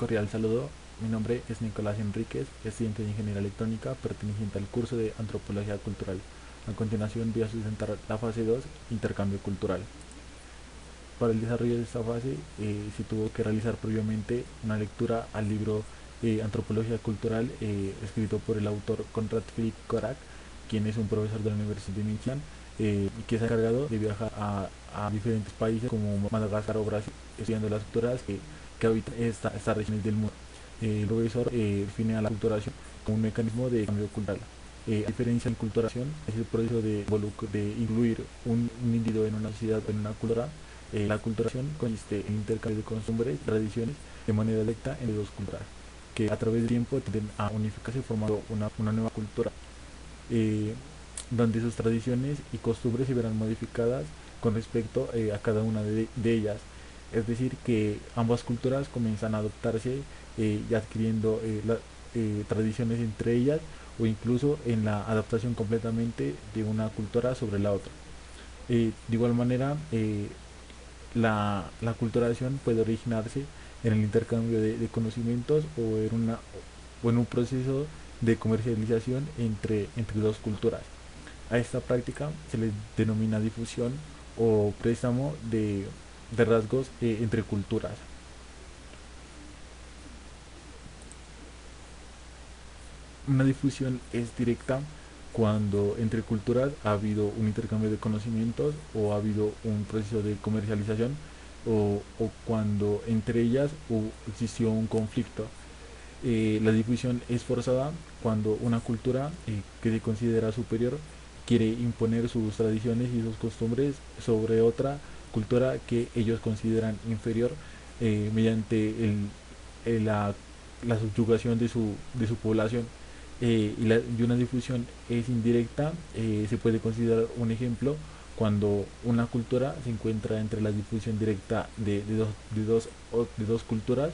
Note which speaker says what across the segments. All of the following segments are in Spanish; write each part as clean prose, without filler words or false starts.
Speaker 1: Cordial saludo, mi nombre es Nicolás Enríquez, estudiante de Ingeniería Electrónica perteneciente al curso de Antropología Cultural. A continuación voy a sustentar la fase 2, Intercambio Cultural. Para el desarrollo de esta fase se tuvo que realizar previamente una lectura al libro Antropología Cultural escrito por el autor Conrad Philipp Korak, quien es un profesor de la Universidad de Michigan y que se ha encargado de viajar a diferentes países como Madagascar o Brasil, estudiando las culturas que habitan estas regiones del mundo. El profesor define a la culturación como un mecanismo de cambio cultural. A diferencia de la culturación, es el proceso de incluir un individuo en una sociedad o en una cultura. La culturación consiste en intercambio de costumbres y tradiciones de manera directa entre dos culturas, que a través del tiempo tienden a unificarse formando una nueva cultura, eh, donde sus tradiciones y costumbres se verán modificadas con respecto a cada una de ellas. Es decir, que ambas culturas comienzan a adoptarse y adquiriendo tradiciones entre ellas o incluso en la adaptación completamente de una cultura sobre la otra. De igual manera, la culturación puede originarse en el intercambio de conocimientos o en un proceso de comercialización entre dos culturas. A esta práctica se le denomina difusión o préstamo de rasgos entre culturas. Una difusión es directa cuando entre culturas ha habido un intercambio de conocimientos o ha habido un proceso de comercialización o cuando entre ellas existió un conflicto. La difusión es forzada cuando una cultura que se considera superior quiere imponer sus tradiciones y sus costumbres sobre otra cultura que ellos consideran inferior mediante la subyugación de su población. Y una difusión es indirecta, se puede considerar un ejemplo cuando una cultura se encuentra entre la difusión directa de dos culturas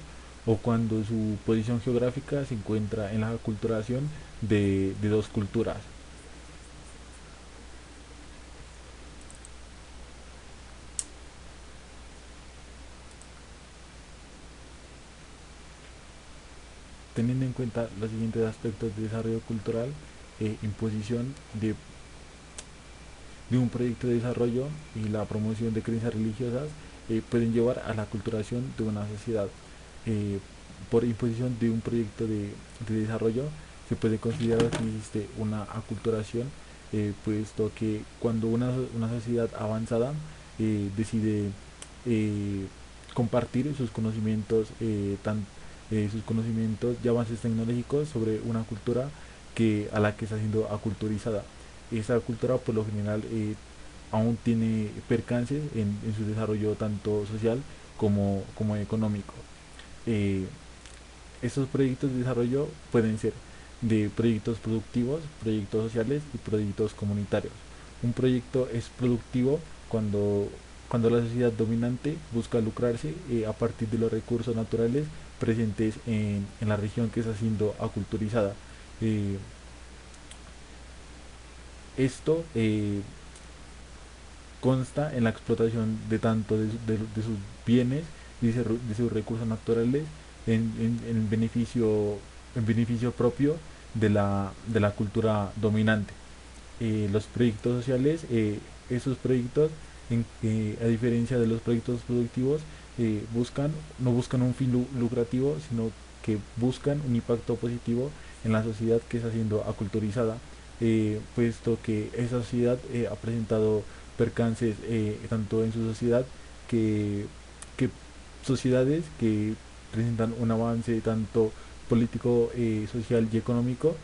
Speaker 1: o cuando su posición geográfica se encuentra en la aculturación de dos culturas. Teniendo en cuenta los siguientes aspectos de desarrollo cultural, imposición de un proyecto de desarrollo y la promoción de creencias religiosas pueden llevar a la aculturación de una sociedad. Eh, por imposición de un proyecto de desarrollo se puede considerar que existe una aculturación, puesto que cuando una sociedad avanzada decide eh, compartir sus conocimientos y avances tecnológicos sobre una cultura a la que está siendo aculturizada. Esa cultura por lo general aún tiene percances en su desarrollo tanto social como económico. Eh, Estos proyectos de desarrollo pueden ser de proyectos productivos, proyectos sociales y proyectos comunitarios. Un proyecto es productivo cuando la sociedad dominante busca lucrarse a partir de los recursos naturales presentes en la región que está siendo aculturizada. Eh, Esto consta en la explotación de tanto de sus bienes y de sus recursos naturales en beneficio propio de la cultura dominante. Los proyectos sociales, esos proyectos, a diferencia de los proyectos productivos, no buscan un fin lucrativo, sino que buscan un impacto positivo en la sociedad que está siendo aculturizada, puesto que esa sociedad ha presentado percances tanto en su sociedad que, que sociedades que presentan un avance tanto político, social y económico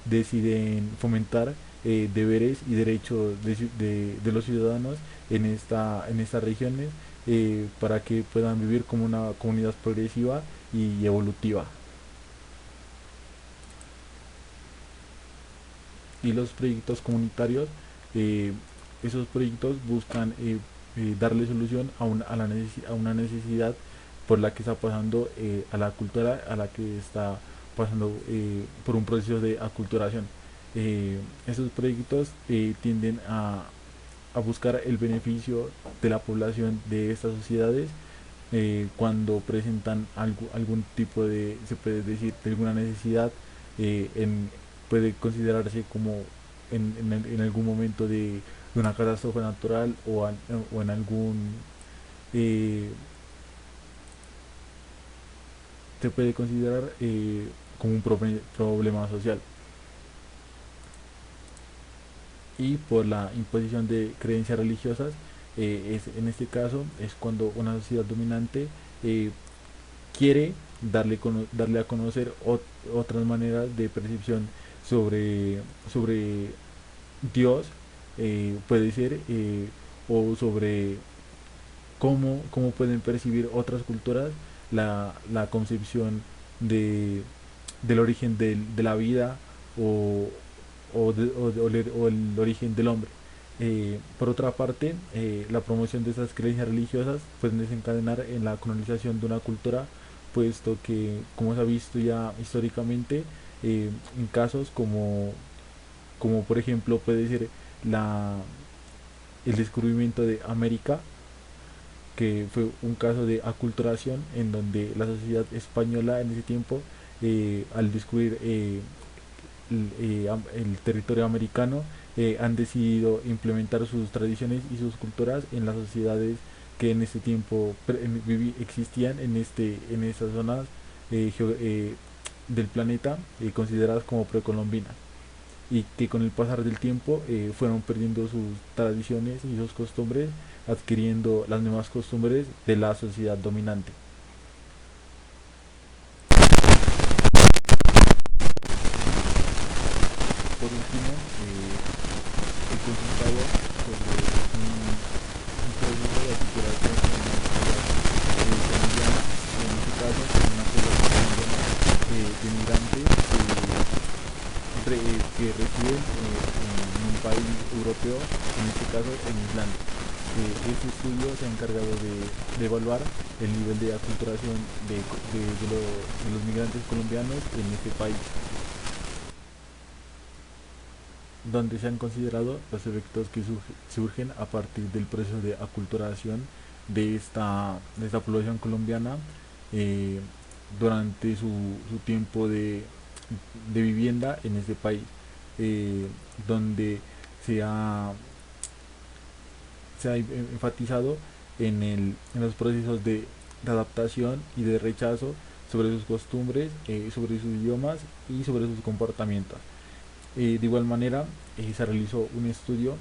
Speaker 1: deciden fomentar deberes y derechos de los ciudadanos en estas regiones para que puedan vivir como una comunidad progresiva y evolutiva. Y los proyectos comunitarios, eh, esos proyectos buscan darle solución a una necesidad por la que está pasando a la cultura a la que está pasando por un proceso de aculturación. Esos proyectos tienden a buscar el beneficio de la población de estas sociedades cuando presentan algún tipo de, se puede decir, de alguna necesidad, en, puede considerarse como en algún momento de una catástrofe natural o en algún, eh, se puede considerar como un problema social. Y por la imposición de creencias religiosas, en este caso es cuando una sociedad dominante eh, quiere darle a conocer otras maneras de percepción sobre Dios, puede ser, o sobre cómo pueden percibir otras culturas la concepción de, del origen de la vida, o, o el origen del hombre. Por otra parte, la promoción de estas creencias religiosas pueden desencadenar en la colonización de una cultura, puesto que, como se ha visto ya históricamente, en casos como por ejemplo puede ser la, el descubrimiento de América, que fue un caso de aculturación en donde la sociedad española en ese tiempo, al descubrir el territorio americano, han decidido implementar sus tradiciones y sus culturas en las sociedades que en ese tiempo existían en estas zonas del planeta, consideradas como precolombinas, y que con el pasar del tiempo fueron perdiendo sus tradiciones y sus costumbres, adquiriendo las nuevas costumbres de la sociedad dominante. Por último, he consultado sobre un proceso de aculturación en la sociedad colombiana, en este caso en una población colombiana de migrantes que residen en un país europeo, en este caso en Islandia. Este estudio se ha encargado de evaluar el nivel de aculturación de los migrantes colombianos en este país, donde se han considerado los efectos que surgen a partir del proceso de aculturación de esta población colombiana, eh, durante su tiempo de vivienda en este país, eh, donde se ha, se ha enfatizado en los procesos de adaptación y de rechazo sobre sus costumbres, sobre sus idiomas y sobre sus comportamientos. De igual manera, se realizó un estudio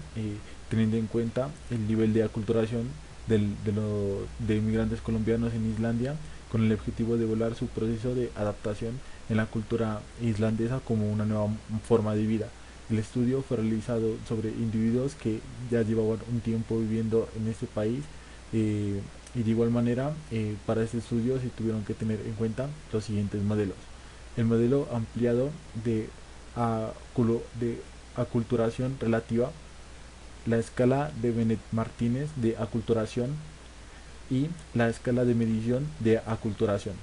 Speaker 1: teniendo en cuenta el nivel de aculturación de inmigrantes colombianos en Islandia, con el objetivo de evaluar su proceso de adaptación en la cultura islandesa como una nueva forma de vida. El estudio fue realizado sobre individuos que ya llevaban un tiempo viviendo en este país, y de igual manera, para este estudio se tuvieron que tener en cuenta los siguientes modelos: el modelo ampliado de aculturación relativa, la escala de Bennett Martínez de aculturación y la escala de medición de aculturación.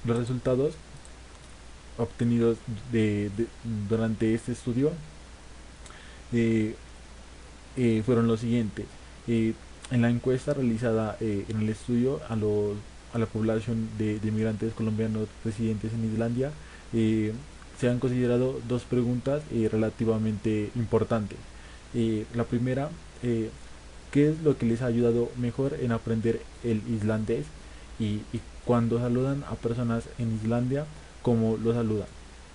Speaker 1: Los resultados obtenidos durante este estudio eh, fueron los siguientes. En la encuesta realizada en el estudio a la población de migrantes colombianos residentes en Islandia, eh, se han considerado dos preguntas relativamente importantes. La primera, ¿qué es lo que les ha ayudado mejor en aprender el islandés? Y cuando saludan a personas en Islandia, ¿cómo lo saludan?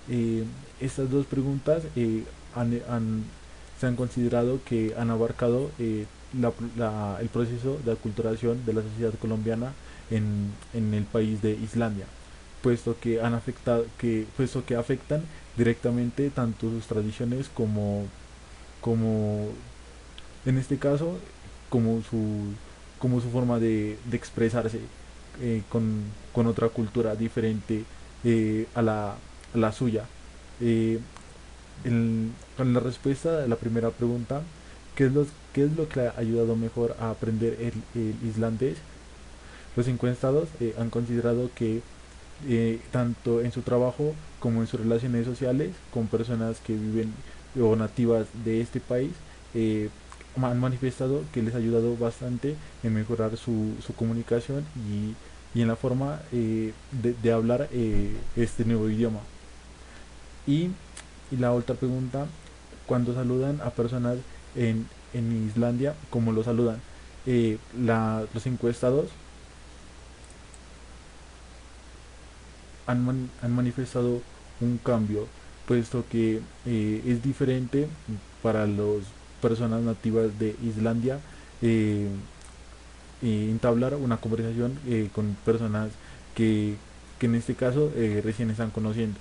Speaker 1: Eh, Estas dos preguntas se han considerado que han abarcado el proceso de aculturación de la sociedad colombiana en el país de Islandia, puesto que afectan directamente tanto sus tradiciones como en este caso, como como su forma de expresarse, con otra cultura diferente a la suya. Eh, con la respuesta de la primera pregunta, ¿qué es lo que le ha ayudado mejor a aprender el islandés? Los encuestados han considerado que tanto en su trabajo como en sus relaciones sociales con personas que viven o nativas de este país, han manifestado que les ha ayudado bastante en mejorar su comunicación y en la forma de hablar este nuevo idioma. Y, y la otra pregunta, cuando saludan a personas en Islandia, ¿cómo lo saludan? Los encuestados han manifestado un cambio, puesto que es diferente para las personas nativas de Islandia eh, entablar una conversación con personas que, que en este caso recién están conociendo.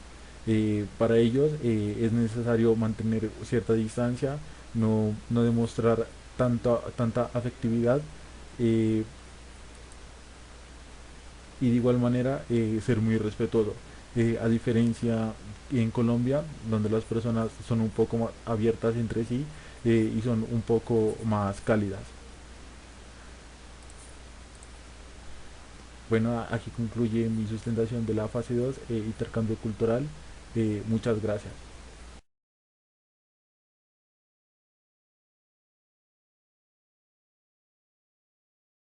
Speaker 1: Para ellos es necesario mantener cierta distancia, no demostrar tanta afectividad eh, y de igual manera ser muy respetuoso. A diferencia en Colombia, donde las personas son un poco más abiertas entre sí y son un poco más cálidas. Bueno, aquí concluye mi sustentación de la fase 2 intercambio cultural. Muchas gracias.